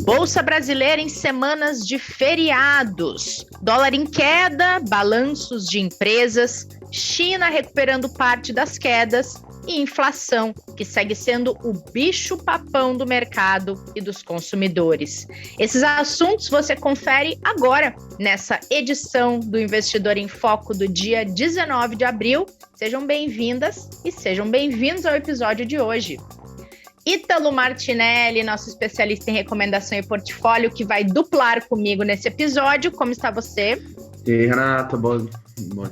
Bolsa Brasileira em semanas de feriados. Dólar em queda, balanços de empresas, China recuperando parte das quedas e inflação, que segue sendo o bicho-papão do mercado e dos consumidores. Esses assuntos você confere agora, nessa edição do Investidor em Foco do dia 19 de abril. Sejam bem-vindas e sejam bem-vindos ao episódio de hoje. Ítalo Martinelli, nosso especialista em recomendação e portfólio, que vai duplar comigo nesse episódio. Como está você? E aí, Renata, boa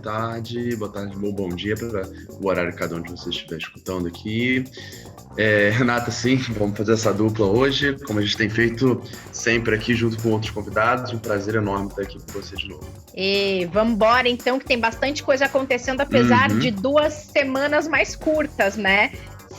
tarde, bom dia para o horário que cada um de vocês estiver escutando aqui. Renata, sim, vamos fazer essa dupla hoje, como a gente tem feito sempre aqui junto com outros convidados. Um prazer enorme estar aqui com você de novo. E vamos embora, então, que tem bastante coisa acontecendo, apesar de 2 semanas mais curtas, né?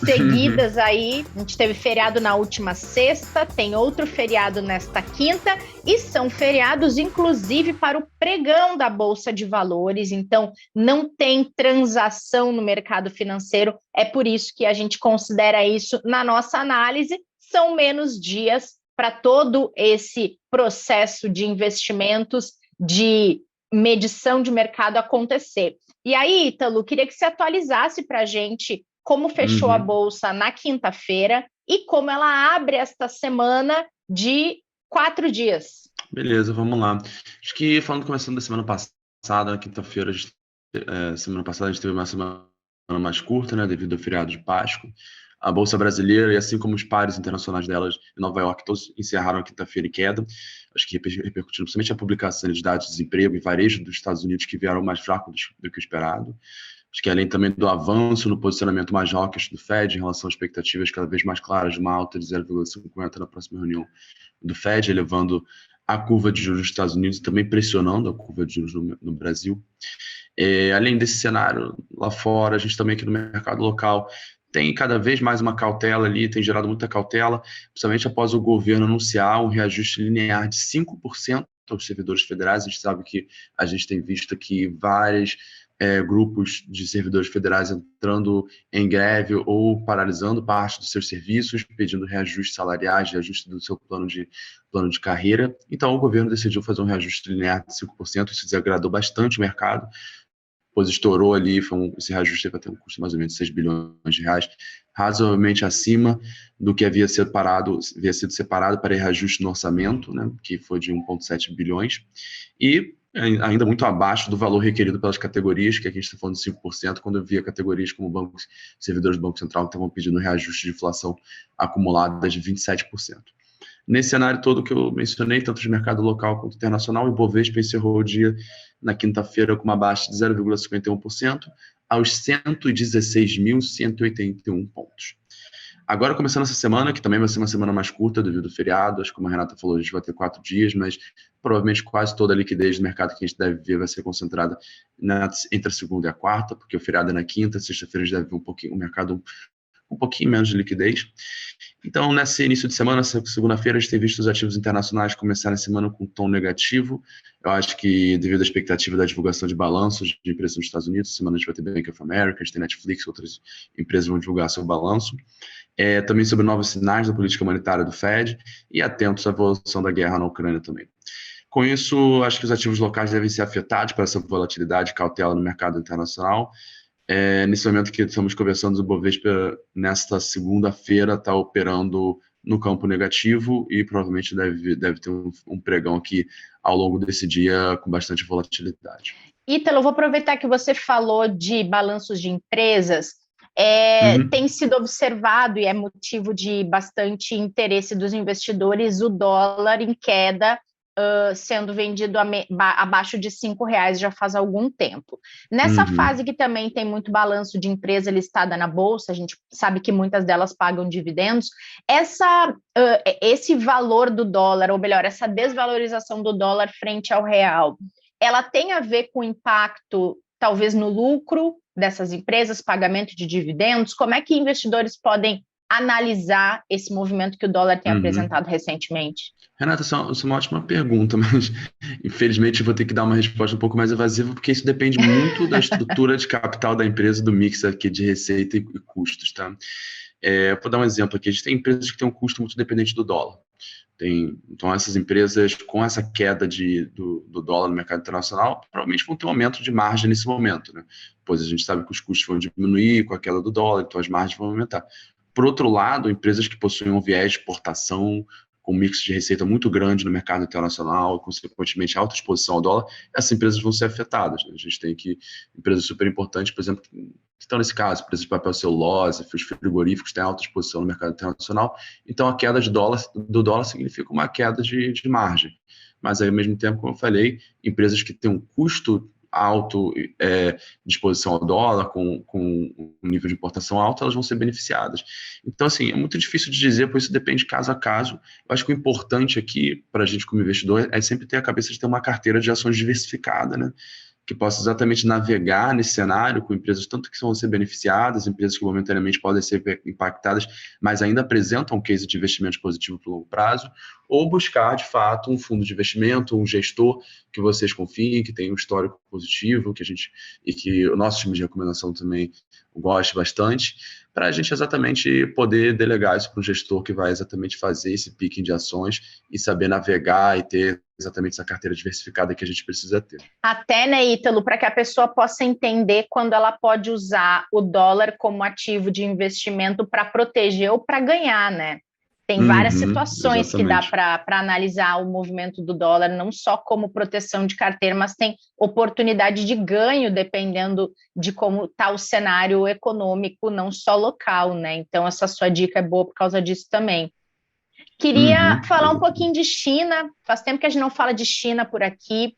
Seguidas aí, a gente teve feriado na última sexta, tem outro feriado nesta quinta, e são feriados inclusive para o pregão da Bolsa de Valores, então não tem transação no mercado financeiro, é por isso que a gente considera isso na nossa análise. São menos dias para todo esse processo de investimentos, de medição de mercado acontecer. E aí, Ítalo, queria que você atualizasse para a gente como fechou a Bolsa na quinta-feira e como ela abre esta semana de 4 dias. Beleza, vamos lá. Acho que começando da semana passada, na quinta-feira, semana passada a gente teve uma semana mais curta, né, devido ao feriado de Páscoa. A Bolsa Brasileira, e assim como os pares internacionais delas em Nova York, todos encerraram a quinta-feira em queda. Acho que repercutindo principalmente a publicação de dados de desemprego e varejo dos Estados Unidos, que vieram mais fracos do que o esperado. Acho que além também do avanço no posicionamento mais hawkish do Fed em relação a expectativas cada vez mais claras de uma alta de 0,50 na próxima reunião do Fed, elevando a curva de juros dos Estados Unidos e também pressionando a curva de juros no Brasil. Além desse cenário, lá fora, a gente também aqui no mercado local tem cada vez mais uma cautela ali, tem gerado muita cautela, principalmente após o governo anunciar um reajuste linear de 5% aos servidores federais. A gente sabe que a gente tem visto aqui vários grupos de servidores federais entrando em greve ou paralisando parte dos seus serviços, pedindo reajustes salariais, reajuste do seu plano de carreira. Então, o governo decidiu fazer um reajuste linear de 5%, isso desagradou bastante o mercado, pois estourou ali, esse reajuste vai ter um custo de mais ou menos 6 bilhões de reais, razoavelmente acima do que havia sido separado para reajuste no orçamento, né, que foi de 1,7 bilhões, e ainda muito abaixo do valor requerido pelas categorias, que aqui a gente está falando de 5%, quando eu via categorias como servidores do Banco Central que estavam pedindo reajuste de inflação acumulada de 27%. Nesse cenário todo que eu mencionei, tanto de mercado local quanto internacional, o Ibovespa encerrou o dia na quinta-feira com uma baixa de 0,51% aos 116.181 pontos. Agora, começando essa semana, que também vai ser uma semana mais curta devido ao feriado, acho que como a Renata falou, a gente vai ter 4 dias, mas provavelmente quase toda a liquidez do mercado que a gente deve ver vai ser concentrada entre a segunda e a quarta, porque o feriado é na quinta, sexta-feira a gente deve ver o mercado um pouquinho menos de liquidez. Então, nesse início de semana, segunda-feira, a gente tem visto os ativos internacionais começarem a semana com um tom negativo. Eu acho que, devido à expectativa da divulgação de balanços de empresas nos Estados Unidos, semana a gente vai ter Bank of America, a gente tem Netflix, outras empresas vão divulgar seu balanço. Também sobre novos sinais da política monetária do Fed e atentos à evolução da guerra na Ucrânia também. Com isso, acho que os ativos locais devem ser afetados por essa volatilidade e cautela no mercado internacional. Nesse momento que estamos conversando, o Bovespa, nesta segunda-feira, está operando no campo negativo e provavelmente deve ter um pregão aqui ao longo desse dia com bastante volatilidade. Ítalo, eu vou aproveitar que você falou de balanços de empresas. Tem sido observado e é motivo de bastante interesse dos investidores o dólar em queda, sendo vendido abaixo de R$5 já faz algum tempo. Nessa fase que também tem muito balanço de empresa listada na Bolsa, a gente sabe que muitas delas pagam dividendos, esse valor do dólar, ou melhor, essa desvalorização do dólar frente ao real, ela tem a ver com impacto, talvez, no lucro dessas empresas, pagamento de dividendos? Como é que investidores podem analisar esse movimento que o dólar tem apresentado recentemente? Renata, isso é uma ótima pergunta, mas infelizmente eu vou ter que dar uma resposta um pouco mais evasiva, porque isso depende muito da estrutura de capital da empresa, do mix aqui de receita e custos, tá? Vou dar um exemplo aqui. A gente tem empresas que têm um custo muito dependente do dólar. Então, essas empresas, com essa queda do dólar no mercado internacional, provavelmente vão ter um aumento de margem nesse momento, né? Pois a gente sabe que os custos vão diminuir com a queda do dólar, então as margens vão aumentar. Por outro lado, empresas que possuem um viés de exportação, com um mix de receita muito grande no mercado internacional, e, consequentemente, alta exposição ao dólar, essas empresas vão ser afetadas, né? A gente tem aqui empresas super importantes, por exemplo, que estão nesse caso, empresas de papel celulose, os frigoríficos têm alta exposição no mercado internacional, então a queda do dólar significa uma queda de margem. Mas, aí, ao mesmo tempo, como eu falei, empresas que têm um custo alto de exposição ao dólar, com um nível de importação alto, elas vão ser beneficiadas. Então, assim, é muito difícil de dizer, pois isso depende caso a caso. Eu acho que o importante aqui, para a gente como investidor, é sempre ter a cabeça de ter uma carteira de ações diversificada, né? Que possa exatamente navegar nesse cenário com empresas tanto que vão ser beneficiadas, empresas que momentaneamente podem ser impactadas, mas ainda apresentam um case de investimento positivo para o longo prazo, ou buscar, de fato, um fundo de investimento, um gestor que vocês confiem, que tem um histórico positivo, e que o nosso time de recomendação também goste bastante, para a gente exatamente poder delegar isso para um gestor que vai exatamente fazer esse picking de ações e saber navegar e ter exatamente essa carteira diversificada que a gente precisa ter. Até, né, Ítalo, para que a pessoa possa entender quando ela pode usar o dólar como ativo de investimento para proteger ou para ganhar, né? Tem várias situações exatamente. Que dá para analisar o movimento do dólar, não só como proteção de carteira, mas tem oportunidade de ganho, dependendo de como está o cenário econômico, não só local, né? Então, essa sua dica é boa por causa disso também. Queria falar um pouquinho de China. Faz tempo que a gente não fala de China por aqui.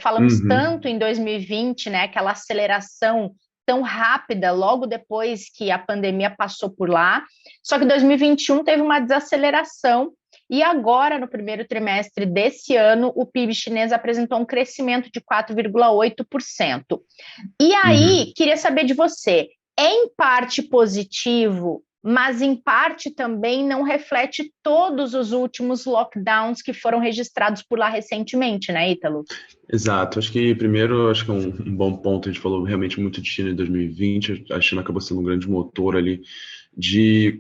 Falamos tanto em 2020, né? Aquela aceleração tão rápida, logo depois que a pandemia passou por lá. Só que 2021 teve uma desaceleração e agora, no primeiro trimestre desse ano, o PIB chinês apresentou um crescimento de 4,8%. E aí, queria saber de você, é em parte positivo, mas em parte também não reflete todos os últimos lockdowns que foram registrados por lá recentemente, né, Ítalo? Exato. Acho que é um bom ponto. A gente falou realmente muito de China em 2020. A China acabou sendo um grande motor ali de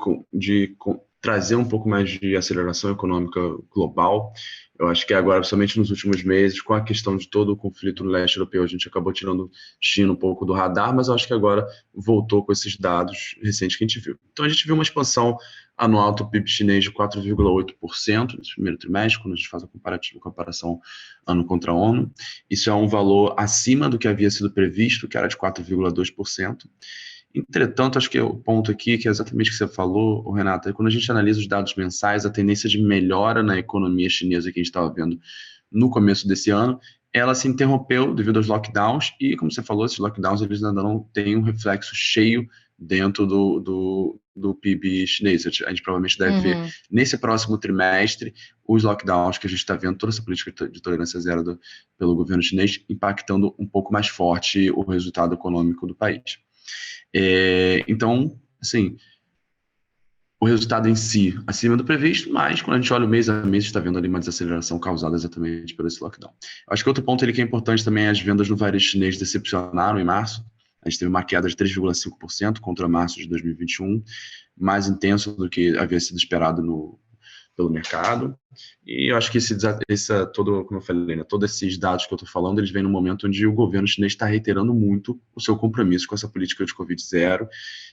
trazer um pouco mais de aceleração econômica global. Eu acho que agora, principalmente nos últimos meses, com a questão de todo o conflito no leste europeu, a gente acabou tirando China um pouco do radar, mas eu acho que agora voltou com esses dados recentes que a gente viu. Então, a gente viu uma expansão anual do PIB chinês de 4,8% nesse primeiro trimestre, quando a gente faz a comparação ano contra ano. Isso é um valor acima do que havia sido previsto, que era de 4,2%. Entretanto, acho que o ponto aqui, que é exatamente o que você falou, Renata, é quando a gente analisa os dados mensais, a tendência de melhora na economia chinesa que a gente estava vendo no começo desse ano, ela se interrompeu devido aos lockdowns e, como você falou, esses lockdowns eles ainda não têm um reflexo cheio dentro do PIB chinês. A gente provavelmente deve ver nesse próximo trimestre os lockdowns que a gente está vendo, toda essa política de tolerância zero pelo governo chinês impactando um pouco mais forte o resultado econômico do país. Então, assim, o resultado em si acima do previsto, mas quando a gente olha o mês a mês, está vendo ali uma desaceleração causada exatamente por esse lockdown. Acho que outro ponto ali que é importante também é as vendas no varejo chinês decepcionaram em março. A gente teve uma queda de 3,5% contra março de 2021, mais intenso do que havia sido esperado pelo mercado. E eu acho que como eu falei, né, todos esses dados que eu estou falando, eles vêm no momento onde o governo chinês está reiterando muito o seu compromisso com essa política de Covid-0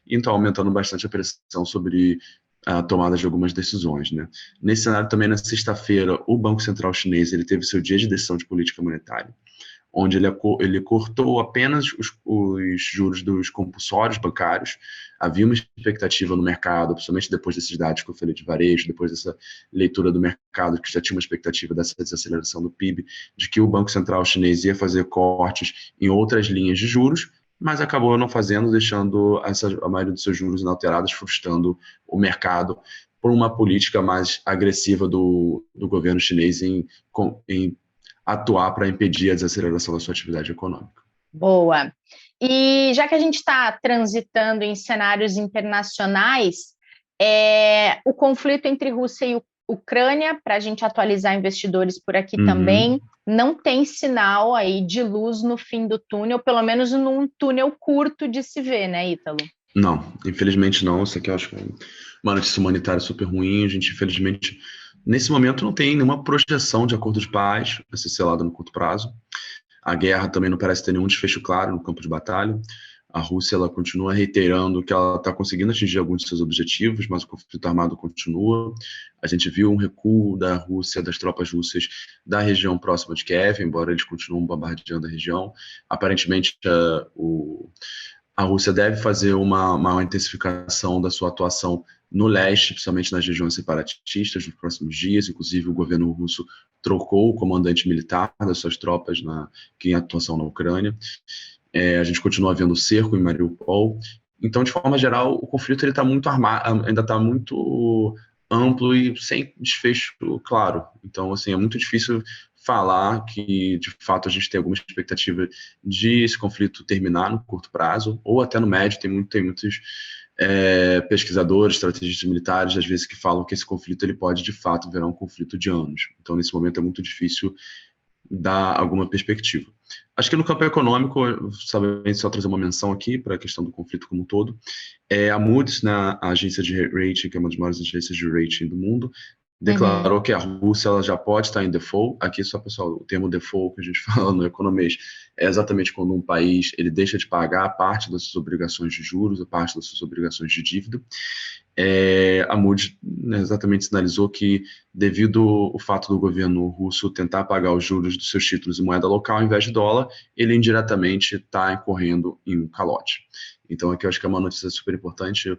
e está aumentando bastante a pressão sobre a tomada de algumas decisões, né? Nesse cenário também, na sexta-feira, o Banco Central Chinês ele teve seu dia de decisão de política monetária, onde ele cortou apenas os juros dos compulsórios bancários. Havia uma expectativa no mercado, principalmente depois desses dados que eu falei de varejo, depois dessa leitura do mercado, que já tinha uma expectativa dessa desaceleração do PIB, de que o Banco Central chinês ia fazer cortes em outras linhas de juros, mas acabou não fazendo, deixando a maioria dos seus juros inalterados, frustrando o mercado por uma política mais agressiva do governo chinês em atuar para impedir a desaceleração da sua atividade econômica. Boa. E já que a gente está transitando em cenários internacionais, o conflito entre Rússia e Ucrânia, para a gente atualizar investidores por aqui também, não tem sinal aí de luz no fim do túnel, pelo menos num túnel curto de se ver, né, Ítalo? Não, infelizmente não. Isso aqui eu acho que é uma notícia humanitária super ruim. A gente, infelizmente, Nesse momento não tem nenhuma projeção de acordo de paz a ser selado no curto prazo. A guerra também não parece ter nenhum desfecho claro no campo de batalha. A Rússia ela continua reiterando que ela está conseguindo atingir alguns de seus objetivos, mas o conflito armado continua. A gente viu um recuo da Rússia, das tropas russas da região próxima de Kiev, embora eles continuem bombardeando a região. Aparentemente, a Rússia deve fazer uma intensificação da sua atuação no leste, principalmente nas regiões separatistas, nos próximos dias. Inclusive, o governo russo trocou o comandante militar das suas tropas em atuação na Ucrânia. A gente continua vendo cerco em Mariupol. Então, de forma geral, o conflito ele está muito armado, ainda está muito amplo e sem desfecho claro. Então, assim, é muito difícil falar que, de fato, a gente tem alguma expectativa de esse conflito terminar no curto prazo, ou até no médio. Tem muitos pesquisadores, estrategistas militares, às vezes, que falam que esse conflito ele pode, de fato, virar um conflito de anos. Então, nesse momento, é muito difícil dar alguma perspectiva. Acho que no campo econômico, só trazer uma menção aqui para a questão do conflito como um todo, a Moody's, né, a agência de rating, que é uma das maiores agências de rating do mundo, declarou que a Rússia ela já pode estar em default. Aqui, só pessoal, o termo default que a gente fala no economês é exatamente quando um país ele deixa de pagar parte das suas obrigações de juros, a parte das suas obrigações de dívida. A Moody's, né, exatamente sinalizou que, devido ao fato do governo russo tentar pagar os juros dos seus títulos em moeda local ao invés de dólar, ele indiretamente está incorrendo em um calote. Então, aqui eu acho que é uma notícia super importante.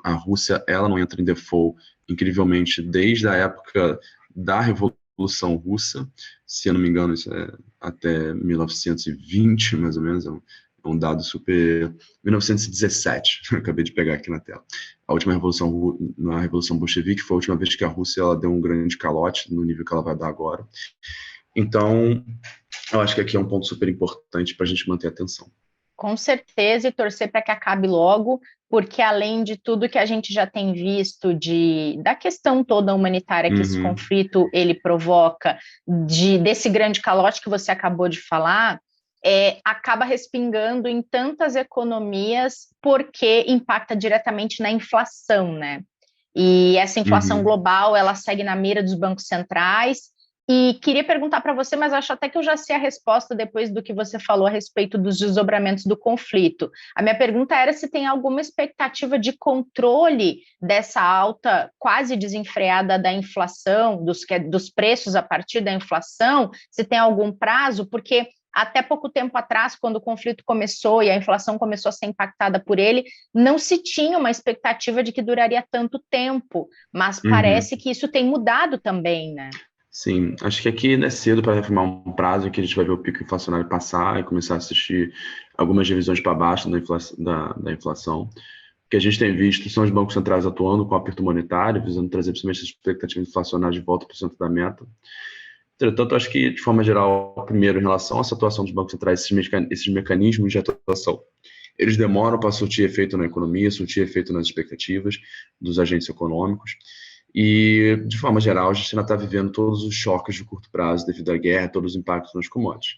A Rússia ela não entra em default, incrivelmente, desde a época da Revolução Russa. Se eu não me engano, isso é até 1920, mais ou menos. É um dado super... 1917, acabei de pegar aqui na tela. A última revolução, na Revolução Bolchevique, foi a última vez que a Rússia ela deu um grande calote no nível que ela vai dar agora. Então, eu acho que aqui é um ponto super importante para a gente manter a atenção. Com certeza, e torcer para que acabe logo, porque além de tudo que a gente já tem visto da questão toda humanitária que esse conflito ele provoca, desse grande calote que você acabou de falar, acaba respingando em tantas economias porque impacta diretamente na inflação, né? E essa inflação global, ela segue na mira dos bancos centrais. E queria perguntar para você, mas acho até que eu já sei a resposta depois do que você falou a respeito dos desdobramentos do conflito. A minha pergunta era se tem alguma expectativa de controle dessa alta quase desenfreada da inflação, dos preços a partir da inflação, se tem algum prazo, porque até pouco tempo atrás, quando o conflito começou e a inflação começou a ser impactada por ele, não se tinha uma expectativa de que duraria tanto tempo, mas parece que isso tem mudado também, né? Sim, acho que aqui não é cedo para afirmar um prazo em que a gente vai ver o pico inflacionário passar e começar a assistir algumas revisões para baixo da inflação. O que a gente tem visto são os bancos centrais atuando com aperto monetário, visando trazer principalmente as expectativas inflacionárias de volta para o centro da meta. Entretanto, acho que, de forma geral, primeiro, em relação a essa atuação dos bancos centrais, esses mecanismos de atuação, eles demoram para surtir efeito na economia, surtir efeito nas expectativas dos agentes econômicos. E, de forma geral, a gente ainda está vivendo todos os choques de curto prazo devido à guerra, todos os impactos nas commodities.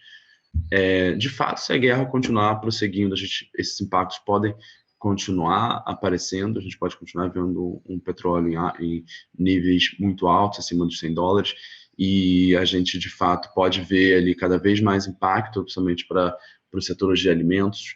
De fato, se a guerra continuar prosseguindo, esses impactos podem continuar aparecendo, a gente pode continuar vendo um petróleo em níveis muito altos, acima dos $100, e a gente, de fato, pode ver ali cada vez mais impacto, principalmente para os setores de alimentos.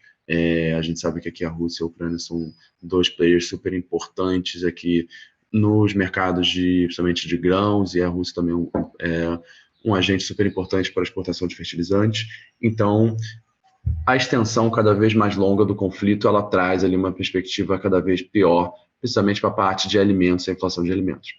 A gente sabe que aqui a Rússia e a Ucrânia são dois players super importantes aqui nos mercados principalmente de grãos, e a Rússia também é um agente super importante para a exportação de fertilizantes. Então, a extensão cada vez mais longa do conflito, ela traz ali uma perspectiva cada vez pior, principalmente para a parte de alimentos, a inflação de alimentos.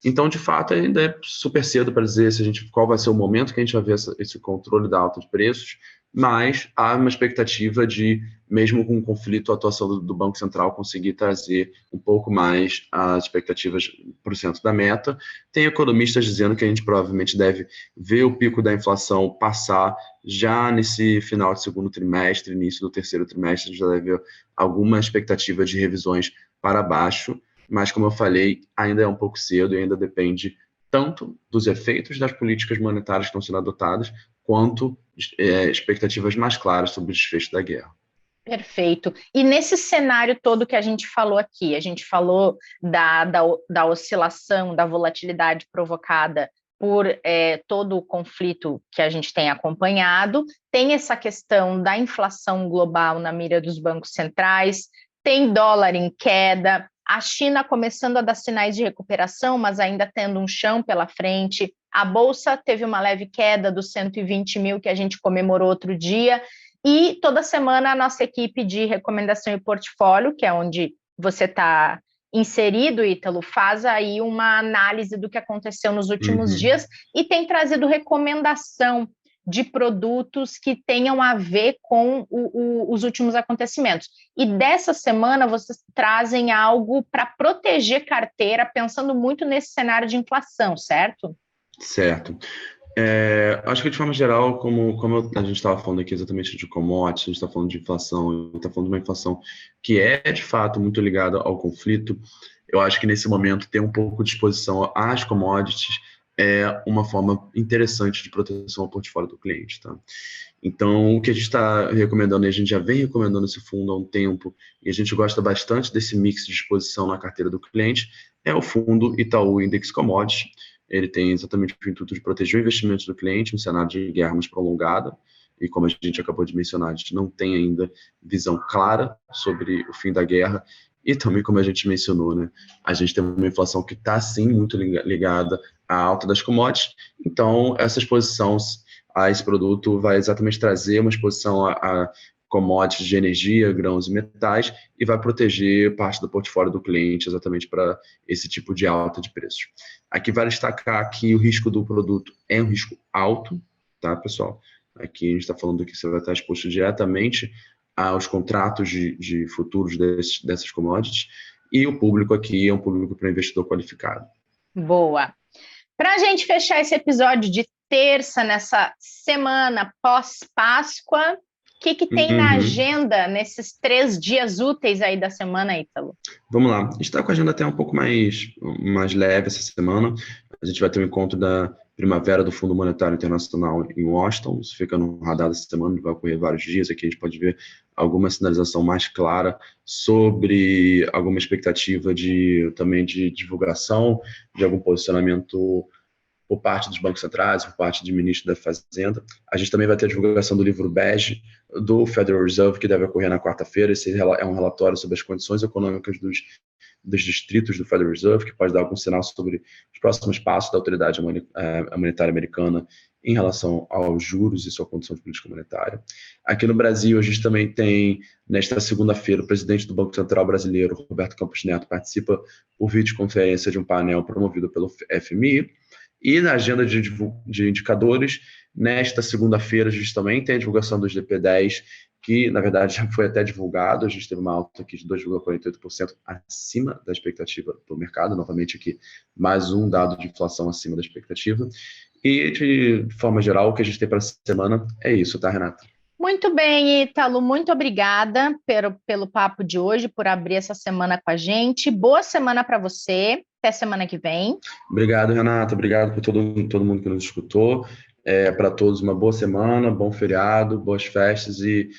Então, de fato, ainda é super cedo para dizer qual vai ser o momento que a gente vai ver esse controle da alta de preços, mas há uma expectativa de, mesmo com o conflito, a atuação do Banco Central conseguir trazer um pouco mais as expectativas para o centro da meta. Tem economistas dizendo que a gente provavelmente deve ver o pico da inflação passar já nesse final de segundo trimestre, início do terceiro trimestre. A gente já deve ver alguma expectativa de revisões para baixo, mas, como eu falei, ainda é um pouco cedo e ainda depende tanto dos efeitos das políticas monetárias que estão sendo adotadas, quanto expectativas mais claras sobre o desfecho da guerra. Perfeito. E nesse cenário todo que a gente falou aqui, a gente falou da oscilação, da volatilidade provocada por todo o conflito que a gente tem acompanhado, tem essa questão da inflação global na mira dos bancos centrais, tem dólar em queda, a China começando a dar sinais de recuperação, mas ainda tendo um chão pela frente, a Bolsa teve uma leve queda dos 120 mil que a gente comemorou outro dia, e toda semana a nossa equipe de recomendação e portfólio, que é onde você está inserido, Ítalo, faz aí uma análise do que aconteceu nos últimos dias e tem trazido recomendação de produtos que tenham a ver com os últimos acontecimentos. E dessa semana vocês trazem algo para proteger carteira, pensando muito nesse cenário de inflação, certo? Certo. Acho que de forma geral, como a gente estava falando aqui exatamente de commodities, a gente está falando de inflação, a gente está falando de uma inflação que é de fato muito ligada ao conflito. Eu acho que nesse momento ter um pouco de exposição às commodities é uma forma interessante de proteção ao portfólio do cliente, tá? Então, o que a gente está recomendando, e a gente já vem recomendando esse fundo há um tempo, e a gente gosta bastante desse mix de exposição na carteira do cliente, é o fundo Itaú Index Commodities. Ele tem exatamente o intuito de proteger o investimento do cliente em um cenário de guerra mais prolongada, e como a gente acabou de mencionar, a gente não tem ainda visão clara sobre o fim da guerra, e também, como a gente mencionou, né, a gente tem uma inflação que está, sim, muito ligada à alta das commodities, então essa exposição a esse produto vai exatamente trazer uma exposição a commodities de energia, grãos e metais, e vai proteger parte do portfólio do cliente exatamente para esse tipo de alta de preços. Aqui vale destacar que o risco do produto é um risco alto, tá, pessoal? Aqui a gente está falando que você vai estar exposto diretamente aos contratos de futuros dessas commodities, e o público aqui é um público para investidor qualificado. Boa. Para a gente fechar esse episódio de terça, nessa semana pós-Páscoa, o que tem na agenda nesses 3 dias úteis aí da semana, Ítalo? Vamos lá. A gente está com a agenda até um pouco mais leve essa semana. A gente vai ter um encontro da Primavera do Fundo Monetário Internacional em Washington. Isso fica no radar dessa semana, vai ocorrer vários dias. Aqui a gente pode ver alguma sinalização mais clara sobre alguma expectativa também de divulgação, de algum posicionamento por parte dos bancos centrais, por parte de ministro da Fazenda. A gente também vai ter a divulgação do livro bege do Federal Reserve, que deve ocorrer na quarta-feira. Esse é um relatório sobre as condições econômicas dos distritos do Federal Reserve, que pode dar algum sinal sobre os próximos passos da autoridade monetária americana em relação aos juros e sua condição de política monetária. Aqui no Brasil, a gente também tem, nesta segunda-feira, o presidente do Banco Central brasileiro, Roberto Campos Neto, participa por videoconferência de um painel promovido pelo FMI. E na agenda de indicadores, nesta segunda-feira, a gente também tem a divulgação do GDP-10, que, na verdade, já foi até divulgado. A gente teve uma alta aqui de 2,48% acima da expectativa do mercado. Novamente aqui, mais um dado de inflação acima da expectativa. E, de forma geral, o que a gente tem para essa semana é isso, tá, Renata? Muito bem, Ítalo, muito obrigada pelo papo de hoje, por abrir essa semana com a gente. Boa semana para você, até semana que vem. Obrigado, Renata, obrigado por todo mundo que nos escutou. Para todos uma boa semana, bom feriado, boas festas e,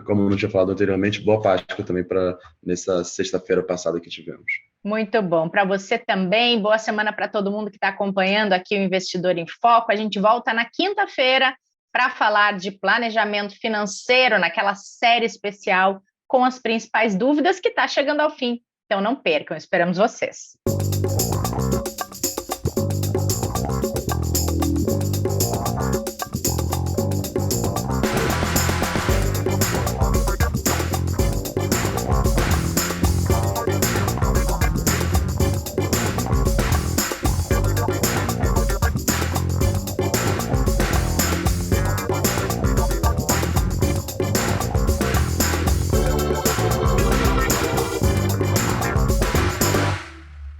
como eu não tinha falado anteriormente, boa Páscoa também para nessa sexta-feira passada que tivemos. Muito bom, para você também, boa semana para todo mundo que está acompanhando aqui o Investidor em Foco. A gente volta na quinta-feira para falar de planejamento financeiro, naquela série especial com as principais dúvidas que está chegando ao fim. Então não percam, esperamos vocês.